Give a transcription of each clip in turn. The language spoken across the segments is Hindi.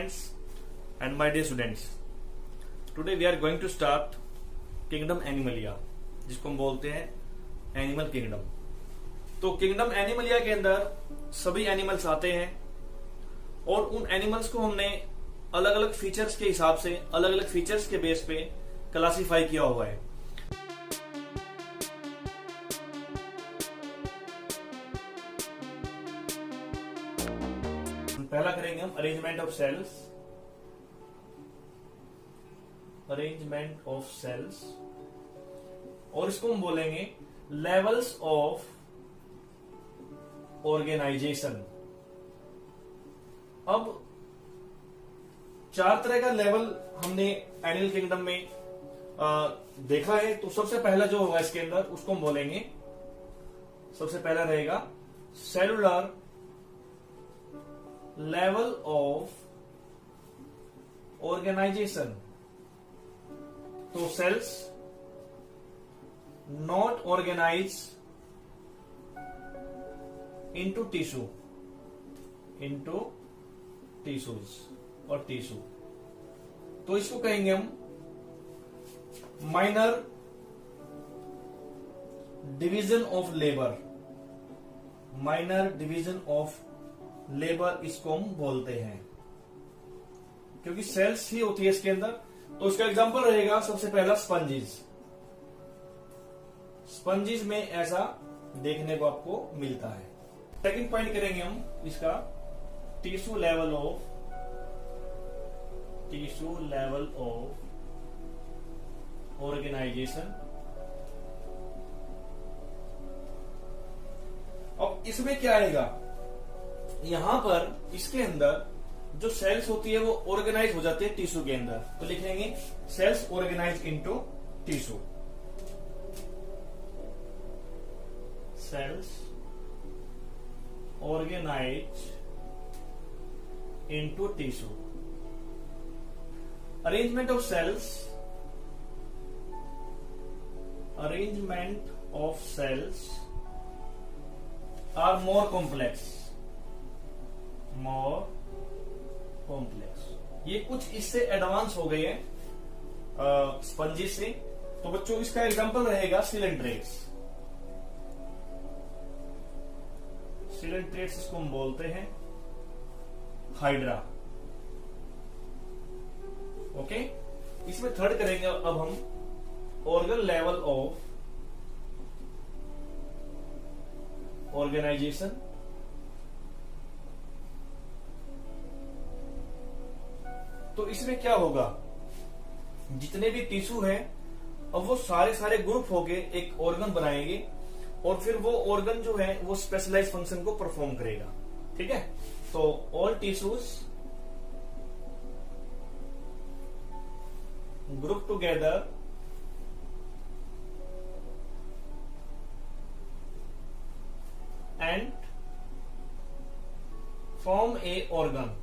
friends and my dear students, today we are going to start Kingdom Animalia, जिसको हम बोलते हैं एनिमल किंगडम। तो किंगडम एनिमलिया के अंदर सभी एनिमल्स आते हैं और उन एनिमल्स को हमने अलग अलग फीचर्स के हिसाब से, अलग अलग फीचर्स के बेस पे क्लासिफाई किया हुआ है। पहला करेंगे हम arrangement of cells. Arrangement of cells, और इसको हम बोलेंगे लेवल्स ऑफ ऑर्गेनाइजेशन। अब 4 तरह का लेवल हमने एनिमल किंगडम में देखा है। तो सबसे पहला जो होगा इसके अंदर, उसको हम बोलेंगे, सबसे पहला रहेगा सेलुलर लेवल ऑफ ऑर्गेनाइजेशन। तो cells not organise into tissues और टिश्यू। तो इसको कहेंगे हम minor division of labour. Minor division of labour इसको हम बोलते हैं, क्योंकि सेल्स ही होती है इसके अंदर। तो इसका एग्जांपल रहेगा सबसे पहला स्पंजिस। स्पंजिस में ऐसा देखने को आपको मिलता है। सेकंड पॉइंट करेंगे हम इसका टिश्यू लेवल ऑफ ऑर्गेनाइजेशन। अब इसमें क्या आएगा, यहां पर इसके अंदर जो सेल्स होती है वो ऑर्गेनाइज हो जाती है टिश्यू के अंदर। तो लिखेंगे cells organise into tissue. Cells organise into tissue. Arrangement of cells, are more complex. ये कुछ इससे एडवांस हो गए हैं स्पंजिस से। तो बच्चों इसका एग्जांपल रहेगा सिलेंट्रेट्स। सिलेंट्रेट्स इसको हम बोलते हैं हाइड्रा। ओके, इसमें थर्ड करेंगे अब हम ऑर्गन लेवल ऑफ ऑर्गेनाइजेशन। तो इसमें क्या होगा, जितने भी टिश्यू हैं अब वो सारे ग्रुप होके एक ऑर्गन बनाएंगे और फिर वो ऑर्गन जो है वो स्पेशलाइज फंक्शन को परफॉर्म करेगा। ठीक है, तो all tissues group together and form A organ.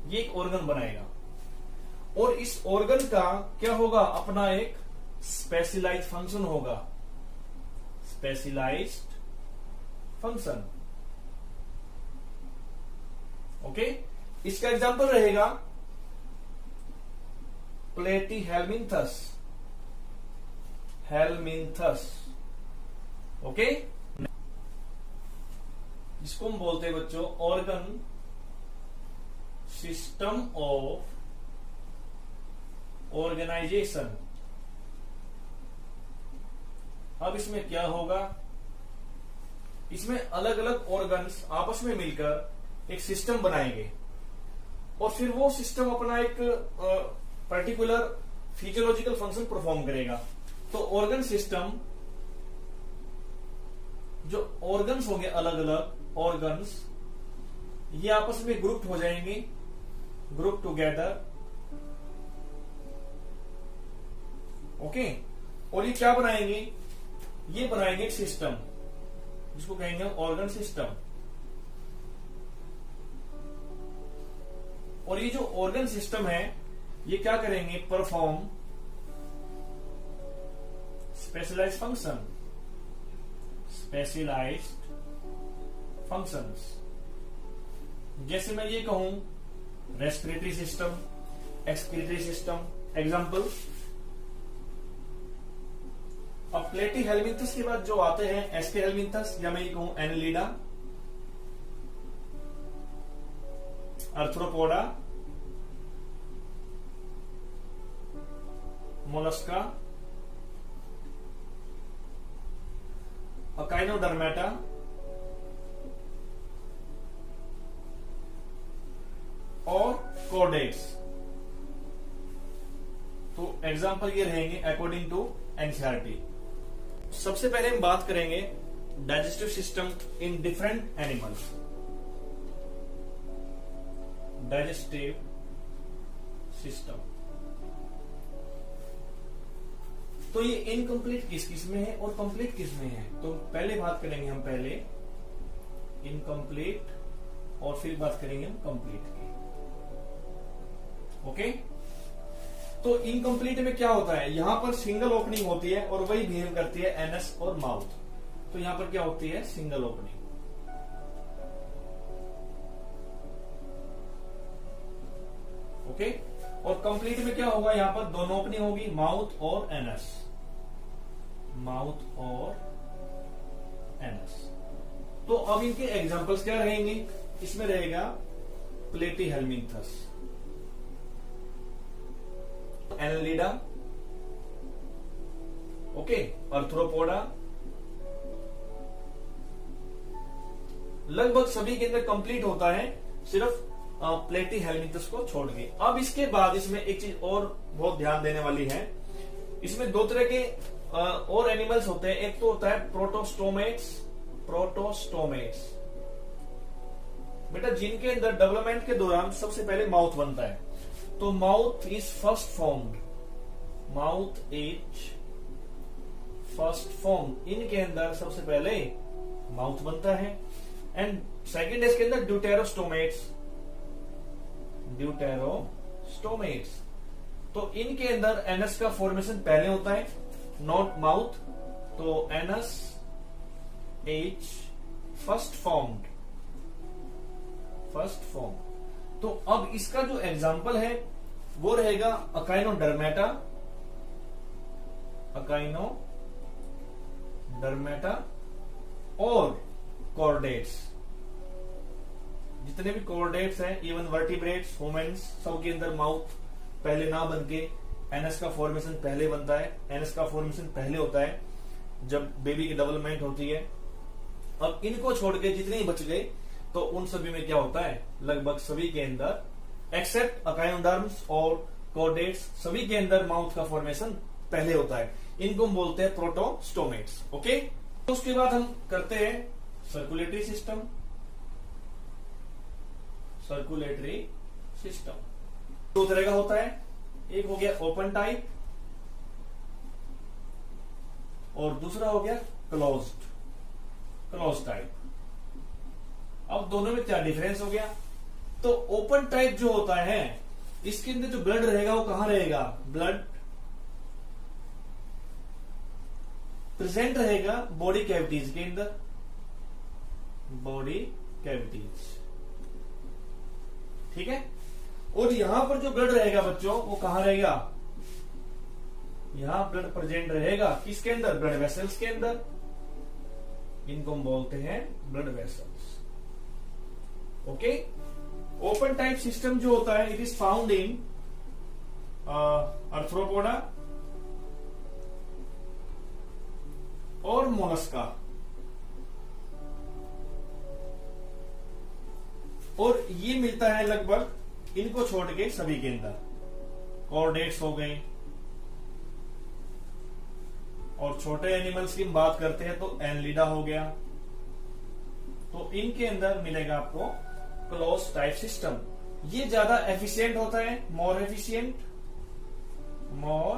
ये एक ऑर्गन बनाएगा और इस ऑर्गन का क्या होगा, अपना एक स्पेशलाइज्ड फंक्शन होगा। Specialised function. ओके, इसका एग्जांपल रहेगा हेलमिन्थस। ओके, जिसको हम बोलते हैं बच्चों ऑर्गन सिस्टम ऑफ ऑर्गेनाइजेशन। अब इसमें क्या होगा, इसमें अलग अलग ऑर्गन्स आपस में मिलकर एक सिस्टम बनाएंगे और फिर वो सिस्टम अपना एक पर्टिकुलर फिजियोलॉजिकल फंक्शन परफॉर्म करेगा। तो ऑर्गन सिस्टम, जो ऑर्गन्स होंगे अलग अलग ऑर्गन्स, ये आपस में ग्रुप हो जाएंगे, ग्रुप टुगेदर। ओके, और ये क्या बनाएंगे, ये बनाएंगे एक सिस्टम जिसको कहेंगे ऑर्गन सिस्टम। और ये जो ऑर्गन सिस्टम है ये क्या करेंगे, परफॉर्म स्पेशलाइज्ड फंक्शंस। जैसे मैं ये कहूं respiratory system, excretory system. Example, अब प्लेटी हेलमिंथस के बाद जो आते हैं एस्के हेलमिंथस, या मैं ये कहूं एनेलिडा, अर्थ्रोपोडा, मोलस्का, अकाइनोडर्मेटा और कॉर्डेट्स। तो एग्जाम्पल ये रहेंगे अकॉर्डिंग टू एनसीईआरटी। सबसे पहले हम बात करेंगे digestive system in different animals. Digestive system, तो ये इनकम्प्लीट किस में है और कंप्लीट किस में है। तो पहले बात करेंगे हम पहले इनकम्प्लीट और फिर बात करेंगे हम कंप्लीट की। ओके, तो इनकम्प्लीट में क्या होता है, यहां पर सिंगल ओपनिंग होती है और वही बिहेव करती है एनस और माउथ। तो यहां पर क्या होती है, सिंगल ओपनिंग। ओके, और कंप्लीट में क्या होगा, यहां पर दोनों ओपनिंग होगी, माउथ और एनस, माउथ और एनस। तो अब इनके एग्जांपल्स क्या रहेंगे, इसमें रहेगा प्लेटी हेलमिंथस, एनेलिडा, ओके, अर्थ्रोपोडा। लगभग सभी के अंदर कंप्लीट होता है, सिर्फ प्लेटी हेलमिंथस को छोड़ के। अब इसके बाद इसमें एक चीज और बहुत ध्यान देने वाली है, इसमें दो तरह के और एनिमल्स होते हैं। एक तो होता है प्रोटोस्टोमेट्स, प्रोटोस्टोमेट्स बेटा जिनके अंदर डेवलपमेंट के दौरान सबसे पहले माउथ बनता है। तो mouth is first formed, mouth is first formed, इनके अंदर सबसे पहले माउथ बनता है। एंड सेकेंड इसके अंदर ड्यूटेरोस्टोमेट्स, ड्यूटेरोस्टोमेट्स, तो इनके अंदर एनस का फॉर्मेशन पहले होता है, नॉट माउथ। तो anus is first formed, first form. तो अब इसका जो एग्जाम्पल है वो रहेगा अकाइनोडर्मेटा, अकाइनोडर्मेटा और कॉर्डेट्स। जितने भी कॉर्डेट्स हैं, इवन वर्टिब्रेट्स, ह्यूमन्स, सबके अंदर माउथ पहले ना बन के एनस का फॉर्मेशन पहले बनता है। एनस का फॉर्मेशन पहले होता है जब बेबी की डेवलपमेंट होती है। अब इनको छोड़ के जितने ही बच गए तो उन सभी में क्या होता है, लगभग सभी के अंदर एक्सेप्ट अकाइनोडर्म्स और कॉर्डेट्स, सभी के अंदर माउथ का फॉर्मेशन पहले होता है। इनको हम बोलते हैं प्रोटोस्टोमेट्स। ओके, तो उसके बाद हम करते हैं सर्कुलेटरी सिस्टम। सर्कुलेटरी सिस्टम दो तरह का होता है, एक हो गया ओपन टाइप और दूसरा हो गया क्लोज्ड, क्लोज टाइप। अब दोनों में क्या डिफरेंस हो गया, तो ओपन टाइप जो होता है इसके अंदर जो ब्लड रहेगा वो कहां रहेगा, ब्लड प्रेजेंट रहेगा बॉडी कैविटीज के अंदर, बॉडी कैविटीज, ठीक है। और यहां पर जो ब्लड रहेगा बच्चों वो कहां रहेगा, यहां ब्लड प्रेजेंट रहेगा किसके अंदर, ब्लड वेसल्स के अंदर। इनको हम बोलते हैं blood vessels. Okay, open type system जो होता है it is found in Arthropoda और मोलस्का, और ये मिलता है लगभग इनको छोड़ के सभी के अंदर। कॉर्डेट्स हो गए, और छोटे एनिमल्स की बात करते हैं तो एनलिडा हो गया। तो इनके अंदर मिलेगा आपको क्लोज टाइप सिस्टम। ये ज्यादा एफिशिएंट होता है, मोर एफिशिएंट, मोर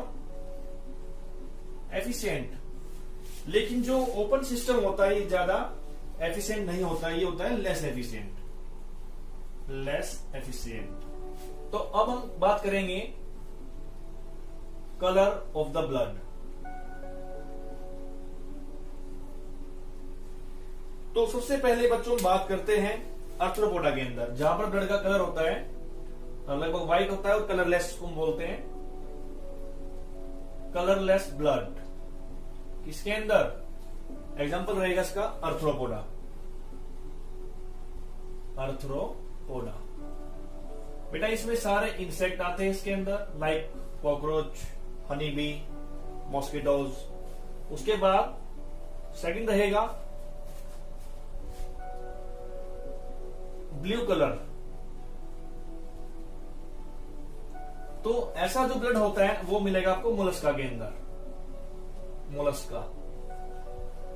एफिशिएंट। लेकिन जो ओपन सिस्टम होता है ये ज्यादा एफिशिएंट नहीं होता, ये होता है लेस एफिशिएंट, लेस एफिशिएंट। तो अब हम बात करेंगे कलर ऑफ द ब्लड। तो सबसे पहले बच्चों बात करते हैं अर्थ्रोपोडा के अंदर, जहां पर ब्लड का कलर होता है लगभग व्हाइट होता है और कलरलेस को हम बोलते हैं कलरलेस ब्लड। किसके अंदर? एग्जांपल रहेगा इसका अर्थ्रोपोडा। अर्थ्रोपोडा बेटा इसमें सारे इंसेक्ट आते हैं इसके अंदर, like cockroach, honey bee, mosquitoes. उसके बाद सेकंड रहेगा ब्लू कलर। तो ऐसा जो ब्लड होता है वो मिलेगा आपको मोलस्का के अंदर, मोलस्का।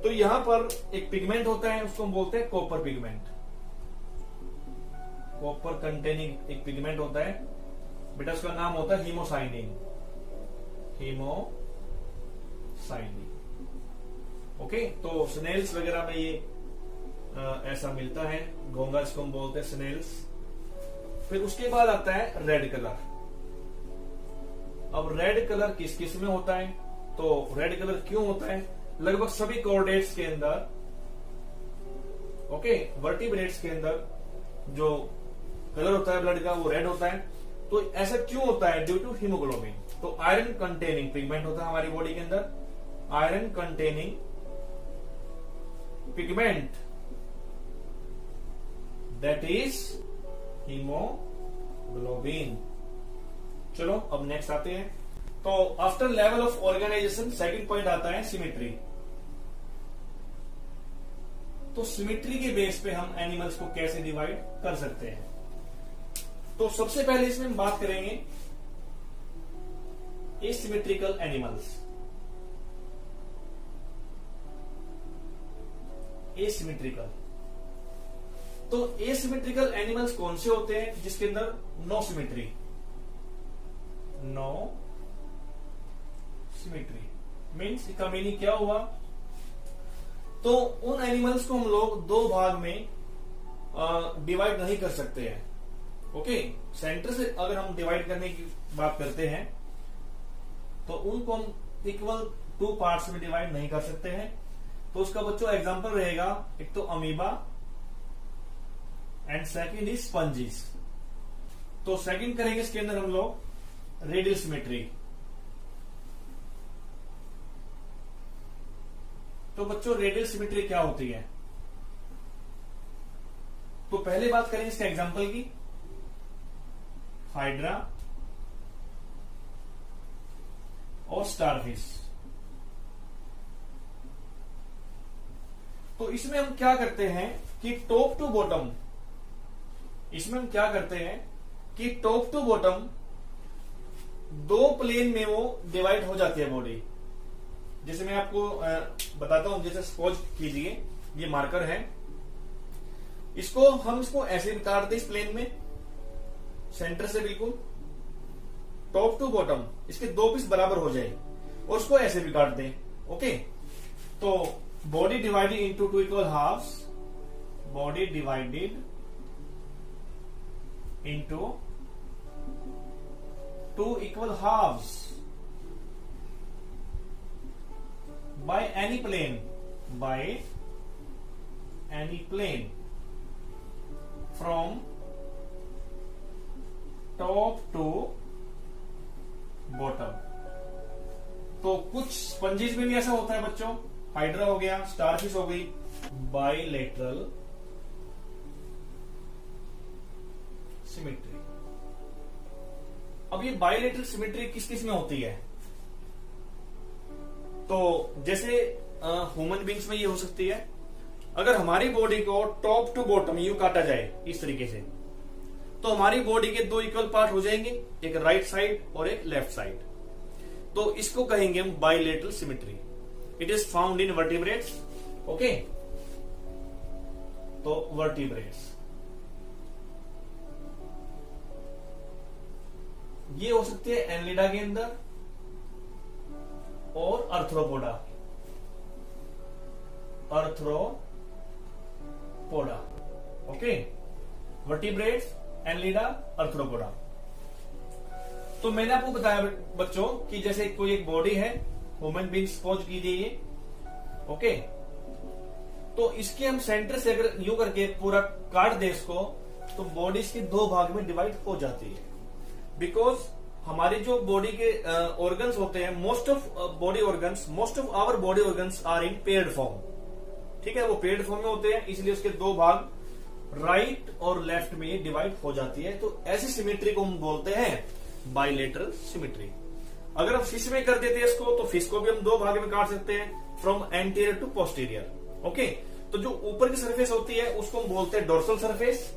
तो यहां पर एक पिगमेंट होता है, उसको हम बोलते हैं कॉपर पिगमेंट। कॉपर कंटेनिंग एक पिगमेंट होता है बेटा, उसका नाम होता है हीमोसाइनिन। हीमोसाइनिन। ओके, तो स्नेल्स वगैरह में ये ऐसा मिलता है, घोंगा इसको हम बोलते हैं स्नेल्स। फिर उसके बाद आता है रेड कलर। अब रेड कलर किस किस में होता है? तो रेड कलर क्यों होता है? लगभग सभी कॉर्डेट्स के अंदर, ओके, वर्टिब्रेट्स के अंदर जो कलर होता है ब्लड का वो रेड होता है। तो ऐसा क्यों होता है? Due to haemoglobin. तो आयरन कंटेनिंग पिगमेंट होता है हमारी बॉडी के अंदर, iron containing pigment, that is haemoglobin. चलो अब नेक्स्ट आते हैं। तो after level of organisation second point आता है सिमेट्री। तो सिमेट्री के बेस पे हम एनिमल्स को कैसे डिवाइड कर सकते हैं? तो सबसे पहले इसमें हम बात करेंगे एसिमेट्रिकल एनिमल्स। एसिमेट्रिकल, तो एसिमेट्रिकल एनिमल्स कौन से होते हैं? जिसके अंदर no symmetry. No symmetry means इसका मीनिंग क्या हुआ? तो उन एनिमल्स को हम लोग दो भाग में डिवाइड नहीं कर सकते हैं। ओके, सेंटर से अगर हम डिवाइड करने की बात करते हैं तो उनको हम इक्वल टू पार्ट्स में डिवाइड नहीं कर सकते हैं। तो उसका बच्चों एग्जांपल रहेगा, एक तो amoeba and second is sponges. तो सेकंड करेंगे इसके अंदर हम लोग रेडियल सिमेट्री। तो बच्चों रेडियल सिमेट्री क्या होती है? तो पहले बात करेंगे इसके एग्जांपल की, हाइड्रा और स्टारफिश। तो इसमें हम क्या करते हैं कि टॉप टू बॉटम, इसमें हम क्या करते हैं कि टॉप टू बॉटम दो प्लेन में वो डिवाइड हो जाती है बॉडी। जैसे मैं आपको बताता हूं, जैसे सपोज कीजिए ये मार्कर है, इसको हम इसको ऐसे काट दें इस प्लेन में, सेंटर से बिल्कुल टॉप टू बॉटम इसके दो पीस बराबर हो जाए और उसको ऐसे भी काट दें। ओके, तो body divided into two equal halves, body divided into two equal halves by any plane from top to bottom। तो कुछ स्पंजिस में भी ऐसा होता है बच्चों, हाइड्रा हो गया, स्टारफिश हो गई, बाइलेटरल सिमेट्री। अब ये बाइलेटरल सिमेट्री किस किस में होती है? तो जैसे ह्यूमन बींग्स में ये हो सकती है, अगर हमारी बॉडी को टॉप टू बॉटम यूं काटा जाए इस तरीके से, तो हमारी बॉडी के दो इक्वल पार्ट हो जाएंगे, एक राइट साइड और एक लेफ्ट साइड। तो इसको कहेंगे हम bilateral symmetry. It is found in vertebrates. Okay, तो वर्टिब्रेट्स ये हो सकती है एनलिडा के अंदर और Arthropoda. Okay, vertebrates, Annelida, Arthropoda. तो मैंने आपको बताया बच्चों कि जैसे कोई एक बॉडी है, ह्यूमन बीइंग सपोज कीजिए ये। ओके, तो इसके हम सेंटर से अगर यूं करके पूरा काट दे इसको, तो बॉडी इसके दो भाग में डिवाइड हो जाती है। बिकॉज हमारी जो बॉडी के ऑर्गन्स होते हैं, most of our body organs are in paired form. ठीक है, वो पेयर्ड फॉर्म में होते हैं, इसलिए उसके दो भाग राइट और लेफ्ट में डिवाइड हो जाती है। तो ऐसी सिमेट्री को हम बोलते हैं बाइलेटरल सिमेट्री। अगर हम फिश में कर देते हैं इसको, तो फिश को भी हम दो भाग में काट सकते हैं, from anterior to posterior. Okay, तो जो ऊपर की सरफेस होती है उसको हम बोलते हैं डोर्सल सरफेस।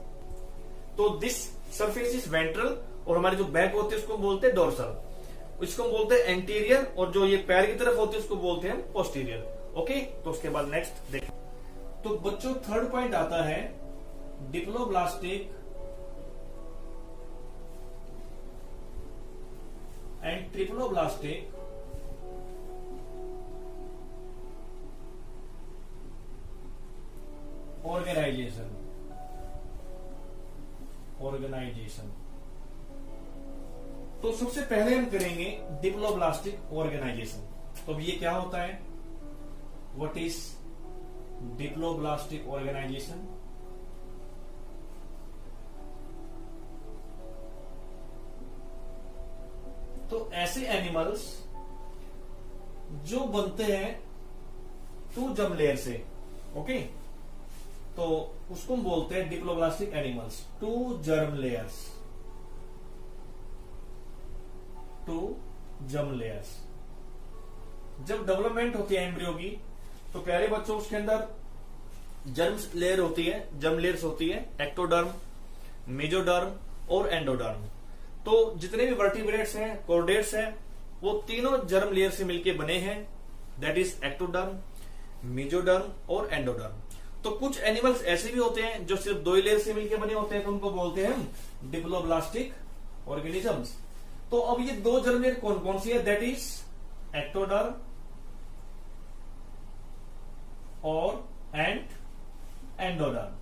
तो दिस सरफेस इज वेंट्रल, और हमारी जो बैक होती है उसको हम बोलते हैं डोर्सल। इसको हम बोलते हैं एंटीरियर, और जो ये पैर की तरफ होती है उसको बोलते हैं पोस्टीरियर। ओके, तो उसके बाद नेक्स्ट देखें। तो बच्चों थर्ड पॉइंट आता है डिप्लोब्लास्टिक एंड ट्रिप्लोब्लास्टिक ऑर्गेनाइजेशन। तो सबसे पहले हम करेंगे डिप्लोब्लास्टिक ऑर्गेनाइजेशन। तो अब ये क्या होता है, व्हाट इज डिप्लोब्लास्टिक ऑर्गेनाइजेशन? तो ऐसे एनिमल्स जो बनते हैं टू जर्म लेयर से, ओके, तो उसको हम बोलते हैं diploblastic animals, two germ layers, two germ layers. जब डेवलपमेंट होती है एम्ब्रियो की, तो प्यारे बच्चों उसके अंदर जर्म लेयर होती है, जर्म लेयर्स होती है, एक्टोडर्म, मेजोडर्म और एंडोडर्म। तो जितने भी वर्टिब्रेट्स हैं, कोर्डेट्स हैं, वो तीनों जर्म लेयर से मिलकर बने हैं, दैट इज एक्टोडर्म, मेजोडर्म और एंडोडर्म। तो कुछ एनिमल्स ऐसे भी होते हैं जो सिर्फ दो ही लेयर से मिलकर बने होते हैं, तो उनको बोलते हैं हम डिप्लोब्लास्टिक ऑर्गेनिजम्स। तो अब ये दो जर्म लेयर कौन कौन सी है, दैट इज एक्टोडर्म और एंडोडर्म।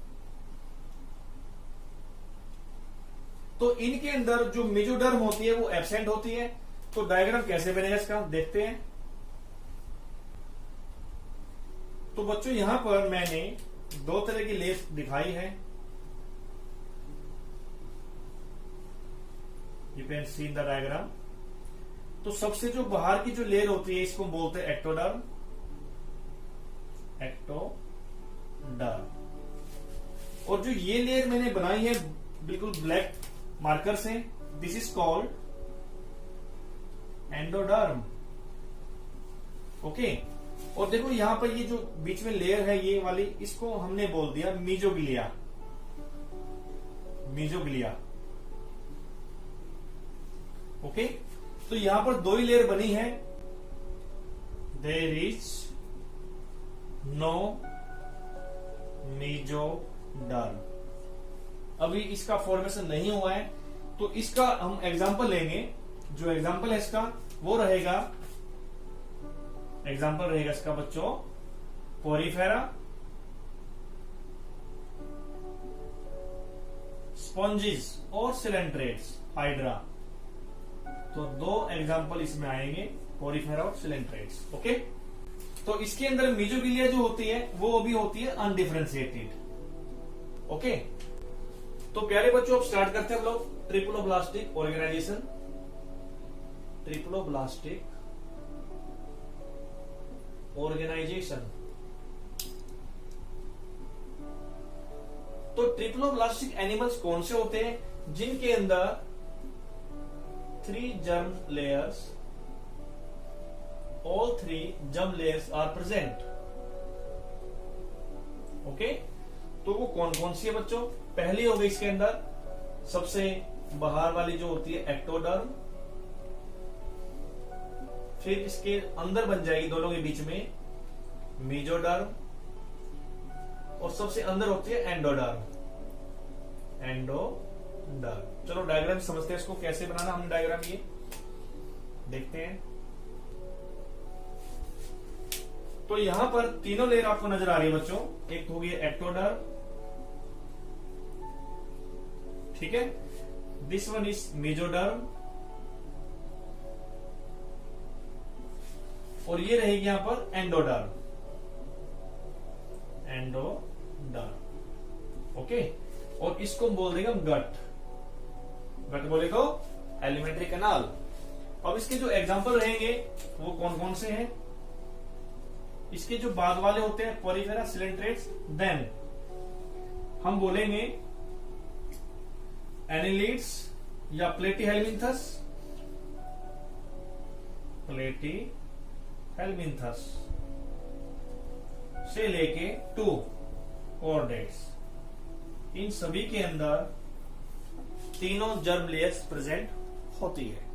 तो इनके अंदर जो मेजोडर्म होती है वो एब्सेंट होती है। तो डायग्राम कैसे बनेगा इसका देखते हैं। तो बच्चों यहां पर मैंने दो तरह की लेयर्स दिखाई है, you can see in the diagram. तो सबसे जो बाहर की जो लेयर होती है इसको बोलते हैं एक्टोडर्म, और जो ये लेयर मैंने बनाई है बिल्कुल ब्लैक मार्कर से, this is called endoderm. Okay, और देखो यहां पर ये जो बीच में लेयर है ये वाली, इसको हमने बोल दिया मीजोग्लिया, मीजोग्लिया। ओके, तो यहां पर दो ही लेयर बनी है, देयर इज नो मेजोडर्म। अभी इसका फॉर्मेशन नहीं हुआ है, तो इसका हम एग्जांपल लेंगे। जो एग्जांपल है इसका वो रहेगा, एग्जांपल रहेगा इसका बच्चों पोरीफेरा, स्पॉन्जिस और सिलेंट्रेट्स, हाइड्रा। तो दो एग्जांपल इसमें आएंगे, पोरीफेरा और सिलेंट्रेट्स। ओके, तो इसके अंदर मीजोग्लिया जो होती है वो भी होती है अनडिफरेंशिएटेड। ओके, तो प्यारे बच्चों अब स्टार्ट करते हैं हम लोग ट्रिप्लोब्लास्टिक ऑर्गेनाइजेशन। Triploblastic organisation. तो ट्रिप्लोब्लास्टिक एनिमल्स कौन से होते हैं, जिनके अंदर 3 germ layers, all 3 germ layers are present। Okay, तो वो कौन कौन सी है बच्चों? पहली हो गई इसके अंदर सबसे बाहर वाली जो होती है एक्टोडर्म, फिर इसके अंदर बन जाएगी दोनों के बीच में मेजोडर्म, और सबसे अंदर होती है एंडोडर्म, एंडोडर्म। चलो डायग्राम समझते हैं, इसको कैसे बनाना हम डायग्राम ये देखते हैं। तो यहां पर तीनों लेयर आपको नजर आ रही है बच्चों, एक होगी एक्टोडर्म, ठीक है, दिस वन इज मेजोडर्म, और ये रहेगी यहां पर एंडोडर्म, एंडोडर्म। ओके, और इसको बोल देंगे हम गट, गट बोले तो एलिमेंट्री कैनाल। अब इसके जो एग्जाम्पल रहेंगे वो कौन कौन से हैं? इसके जो बाद वाले होते हैं पोरिफेरा, सिलेंट्रेट्स, देन हम बोलेंगे एनिलिड्स या प्लेटीहेल्मिन्थस, प्लेटीहेल्मिन्थस से लेके टू कॉर्डेट्स, इन सभी के अंदर तीनों जर्म लेयर्स प्रेजेंट होती है।